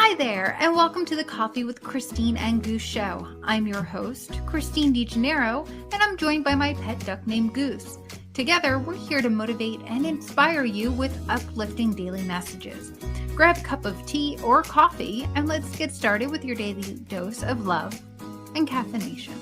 Hi there, and welcome to the Coffee with Christine and Goose show. I'm your host, Christine DeGennaro, and I'm joined by my pet duck named Goose. Together, we're here to motivate and inspire you with uplifting daily messages. Grab a cup of tea or coffee, and let's get started with your daily dose of love and caffeination.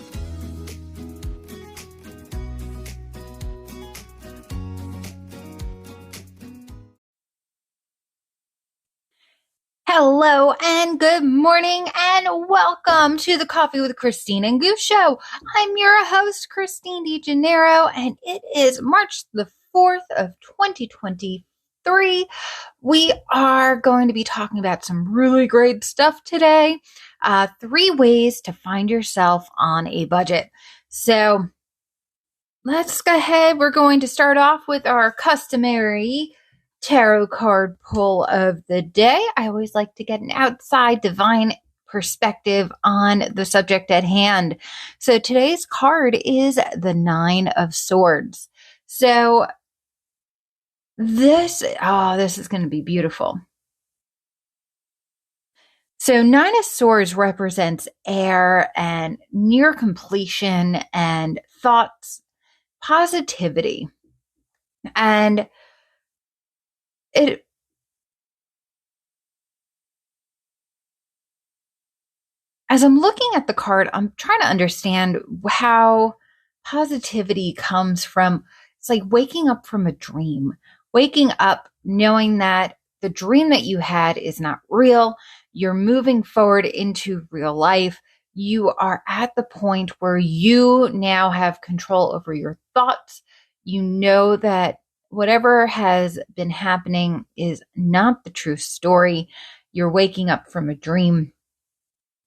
Hello and good morning and welcome to the Coffee with Christine and Goose show. I'm your host, Christine DeGennaro, and it is March the 4th of 2023. We are going to be talking about some really great stuff today. 3 ways to find yourself on a budget. So let's go ahead. We're going to start off with our customary tarot card pull of the day. I always like to get an outside divine perspective on the subject at hand. So today's card is the 9 of Swords. So this is going to be beautiful. So 9 of Swords represents air and near completion and thoughts, positivity. And as I'm looking at the card, I'm trying to understand how positivity comes from. It's like waking up from a dream, waking up knowing that the dream that you had is not real. You're moving forward into real life. You are at the point where you now have control over your thoughts. You know that whatever has been happening is not the true story. You're waking up from a dream.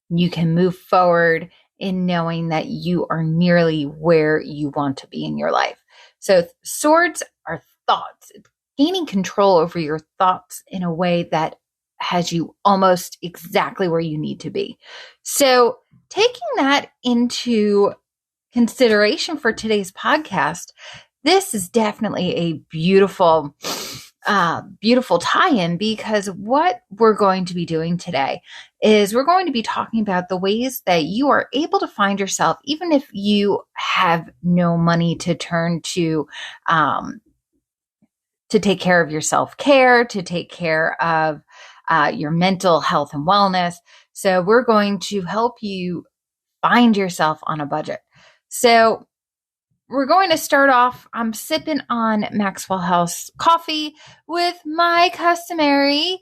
You can move forward in knowing that you are nearly where you want to be in your life. So swords are thoughts. It's gaining control over your thoughts in a way that has you almost exactly where you need to be. So taking that into consideration for today's podcast, this is definitely a beautiful tie-in, because what we're going to be doing today is we're going to be talking about the ways that you are able to find yourself, even if you have no money to turn to take care of your self-care, to take care of your mental health and wellness. So we're going to help you find yourself on a budget. So we're going to start off. I'm sipping on Maxwell House coffee with my customary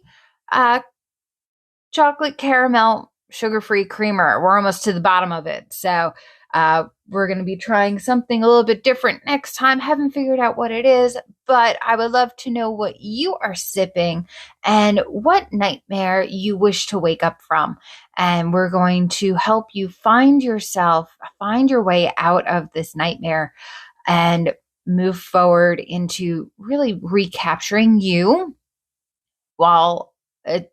chocolate caramel sugar-free creamer. We're almost to the bottom of it. So we're going to be trying something a little bit different next time. Haven't figured out what it is, but I would love to know what you are sipping and what nightmare you wish to wake up from. And we're going to help you find yourself, find your way out of this nightmare and move forward into really recapturing you while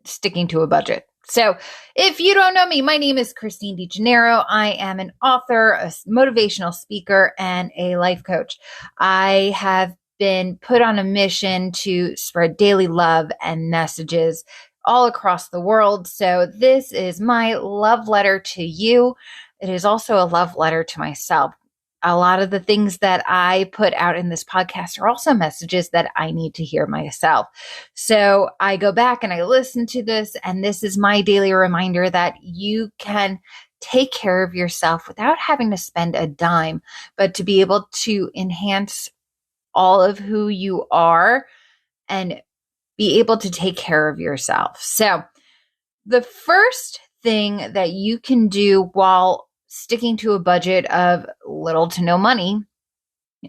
sticking to a budget. So if you don't know me, my name is Christine DeGennaro. I am an author, a motivational speaker, and a life coach. I have been put on a mission to spread daily love and messages all across the world. So this is my love letter to you. It is also a love letter to myself. A lot of the things that I put out in this podcast are also messages that I need to hear myself. So I go back and I listen to this, and this is my daily reminder that you can take care of yourself without having to spend a dime, but to be able to enhance all of who you are and be able to take care of yourself. So the first thing that you can do while sticking to a budget of little to no money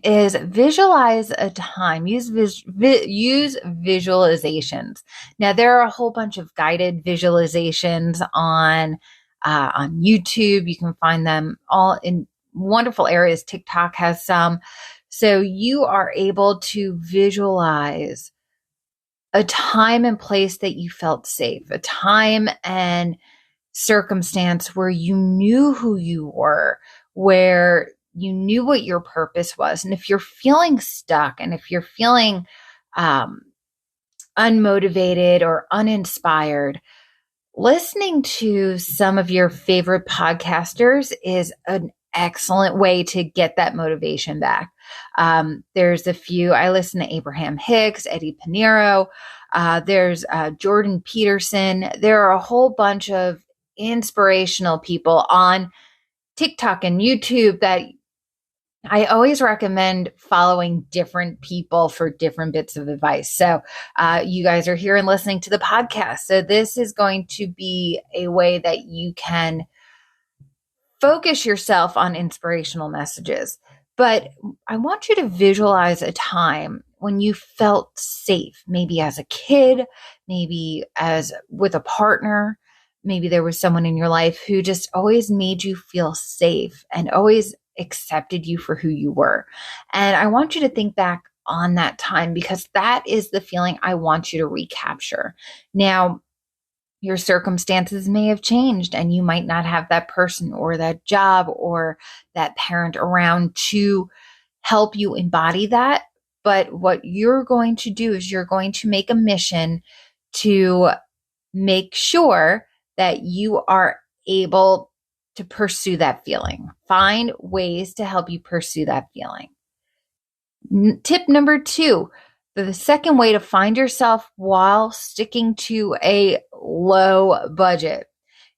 is visualize a time. Use visualizations. Now, there are a whole bunch of guided visualizations on YouTube. You can find them all in wonderful areas. TikTok has some. So you are able to visualize a time and place that you felt safe, a time and circumstance where you knew who you were, where you knew what your purpose was. And if you're feeling stuck and if you're feeling unmotivated or uninspired, Listening to some of your favorite podcasters is an excellent way to get that motivation back. There's a few, I listen to Abraham Hicks, Eddie Pinero, there's Jordan Peterson. There are a whole bunch of inspirational people on TikTok and YouTube that I always recommend following different people for different bits of advice. So you guys are here and listening to the podcast. So this is going to be a way that you can focus yourself on inspirational messages. But I want you to visualize a time when you felt safe, maybe as a kid, maybe as with a partner. Maybe there was someone in your life who just always made you feel safe and always accepted you for who you were. And I want you to think back on that time because that is the feeling I want you to recapture. Now, your circumstances may have changed and you might not have that person or that job or that parent around to help you embody that. But what you're going to do is you're going to make a mission to make sure that you are able to pursue that feeling. Find ways to help you pursue that feeling. Tip number 2, the second way to find yourself while sticking to a low budget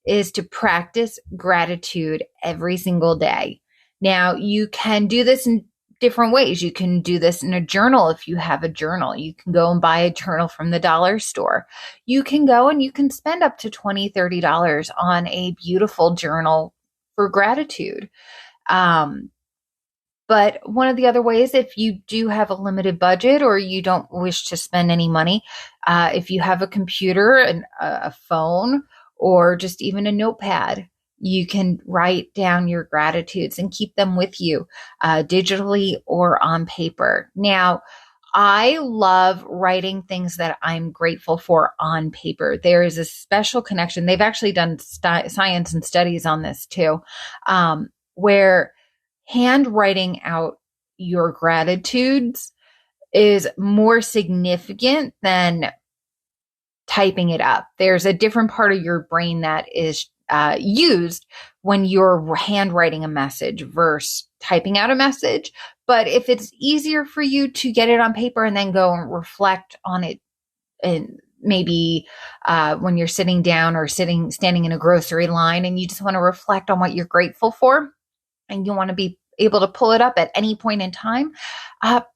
is to practice gratitude every single day. Now, you can do this in different ways. You can do this in a journal if you have a journal. You can go and buy a journal from the dollar store. You can go and you can spend up to $20, $30 on a beautiful journal for gratitude. But one of the other ways, if you do have a limited budget or you don't wish to spend any money, if you have a computer and a phone or just even a notepad, you can write down your gratitudes and keep them with you digitally or on paper. Now, I love writing things that I'm grateful for on paper. There is a special connection. They've actually done science and studies on this too, where handwriting out your gratitudes is more significant than typing it up. There's a different part of your brain that is used when you're handwriting a message versus typing out a message. But if it's easier for you to get it on paper and then go and reflect on it, and maybe when you're sitting down or standing in a grocery line and you just want to reflect on what you're grateful for, and you want to be able to pull it up at any point in time,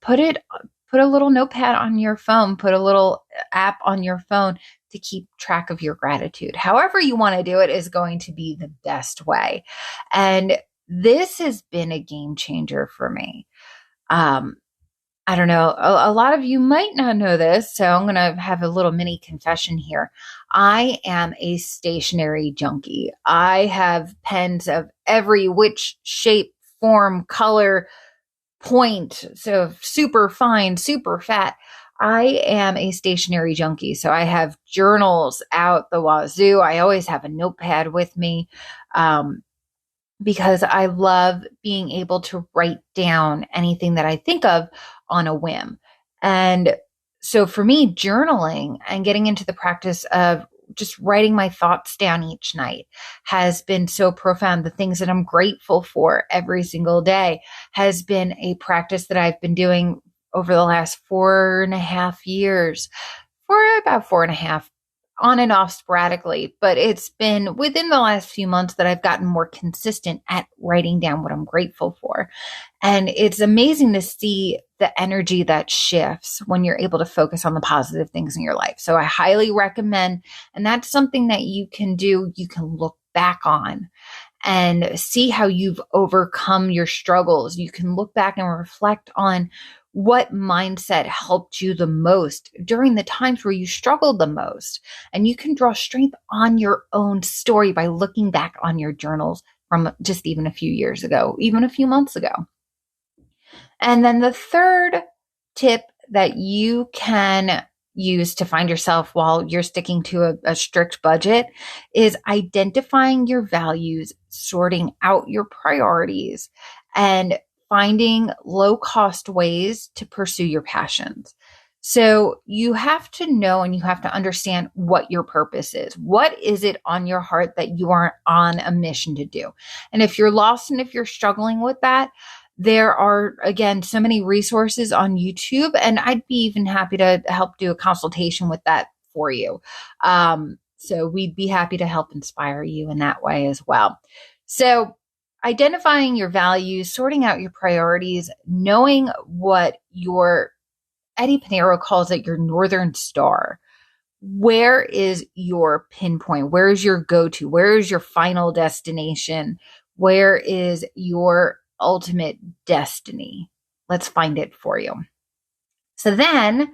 put a little notepad on your phone, put a little app on your phone to keep track of your gratitude. However you want to do it is going to be the best way. And this has been a game changer for me. I don't know. A lot of you might not know this, so I'm going to have a little mini confession here. I am a stationery junkie. I have pens of every which shape, form, color, point, so super fine, super fat. I am a stationery junkie, so I have journals out the wazoo. I always have a notepad with me. Because I love being able to write down anything that I think of on a whim. And so for me, journaling and getting into the practice of just writing my thoughts down each night has been so profound. The things that I'm grateful for every single day has been a practice that I've been doing over the last 4.5 years, for about 4.5, on and off sporadically, but it's been within the last few months that I've gotten more consistent at writing down what I'm grateful for. And it's amazing to see the energy that shifts when you're able to focus on the positive things in your life. So I highly recommend, and that's something that you can do. You can look back on and see how you've overcome your struggles. You can look back and reflect on what mindset helped you the most during the times where you struggled the most. And you can draw strength on your own story by looking back on your journals from just even a few years ago, even a few months ago. And then the third tip that you can use to find yourself while you're sticking to a strict budget is identifying your values, sorting out your priorities, and finding low-cost ways to pursue your passions. So you have to know and you have to understand what your purpose is. What is it on your heart that you are on a mission to do? And if you're lost and if you're struggling with that, there are, again, so many resources on YouTube, and I'd be even happy to help do a consultation with that for you. So we'd be happy to help inspire you in that way as well. So identifying your values, sorting out your priorities, knowing what your Eddie Pinero calls it your Northern Star. Where is your pinpoint? Where is your go-to? Where is your final destination? Where is your ultimate destiny? Let's find it for you. So then,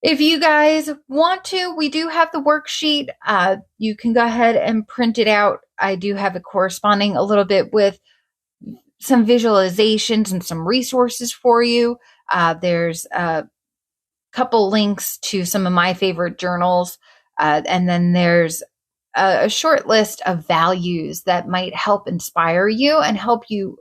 if you guys want to, we do have the worksheet. You can go ahead and print it out. I do have it corresponding a little bit with some visualizations and some resources for you. There's a couple links to some of my favorite journals. And then there's a short list of values that might help inspire you and help you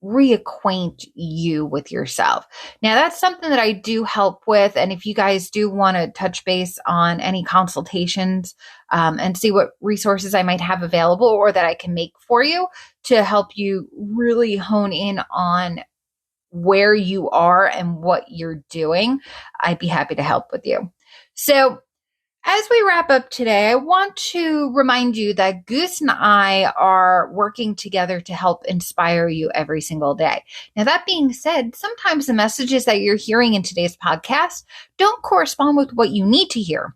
reacquaint you with yourself. Now, that's something that I do help with. And if you guys do want to touch base on any consultations and see what resources I might have available or that I can make for you to help you really hone in on where you are and what you're doing, I'd be happy to help with you. So as we wrap up today, I want to remind you that Goose and I are working together to help inspire you every single day. Now, that being said, sometimes the messages that you're hearing in today's podcast don't correspond with what you need to hear.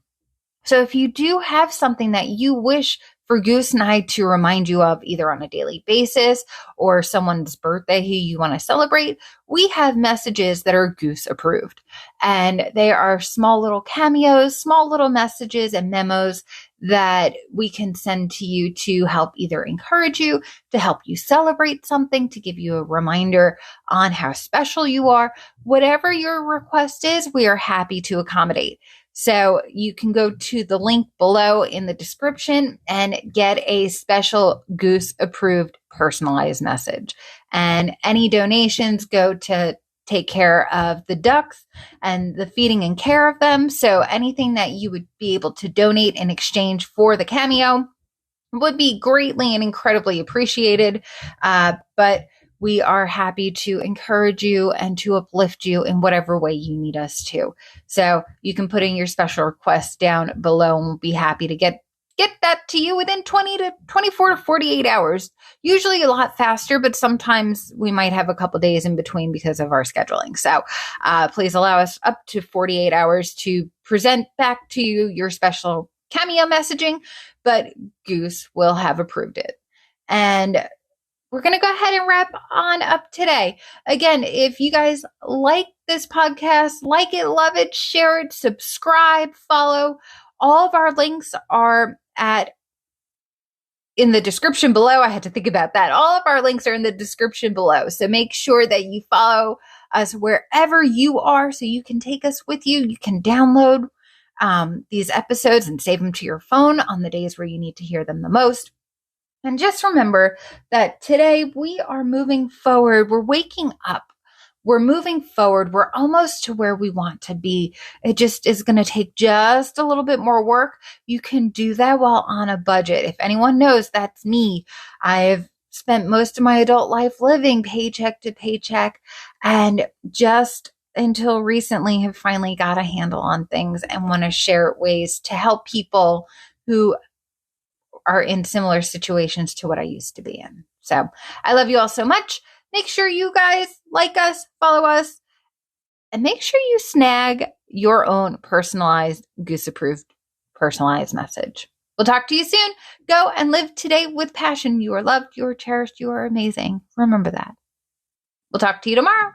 So if you do have something that you wish for Goose and I to remind you of either on a daily basis or someone's birthday who you want to celebrate, we have messages that are Goose approved. And they are small little cameos, small little messages and memos that we can send to you to help either encourage you, to help you celebrate something, to give you a reminder on how special you are. Whatever your request is, we are happy to accommodate. So you can go to the link below in the description and get a special Goose approved personalized message. And any donations go to take care of the ducks and the feeding and care of them. So anything that you would be able to donate in exchange for the cameo would be greatly and incredibly appreciated. But we are happy to encourage you and to uplift you in whatever way you need us to. So you can put in your special request down below and we'll be happy to get that to you within 24 to 48 hours. Usually a lot faster, but sometimes we might have a couple days in between because of our scheduling. So please allow us up to 48 hours to present back to you your special cameo messaging, but Goose will have approved it. And we're going to go ahead and wrap on up today. Again, if you guys like this podcast, like it, love it, share it, subscribe, follow. All of our links are in the description below. I had to think about that. All of our links are in the description below. So make sure that you follow us wherever you are so you can take us with you. You can download these episodes and save them to your phone on the days where you need to hear them the most. And just remember that today we are moving forward. We're waking up. We're moving forward. We're almost to where we want to be. It just is going to take just a little bit more work. You can do that while on a budget. If anyone knows, that's me. I've spent most of my adult life living paycheck to paycheck and just until recently have finally got a handle on things and want to share ways to help people who are in similar situations to what I used to be in. So I love you all so much. Make sure you guys like us, follow us, and make sure you snag your own personalized Goose approved personalized message. We'll talk to you soon. Go and live today with passion. You are loved, you are cherished, you are amazing. Remember that. We'll talk to you tomorrow.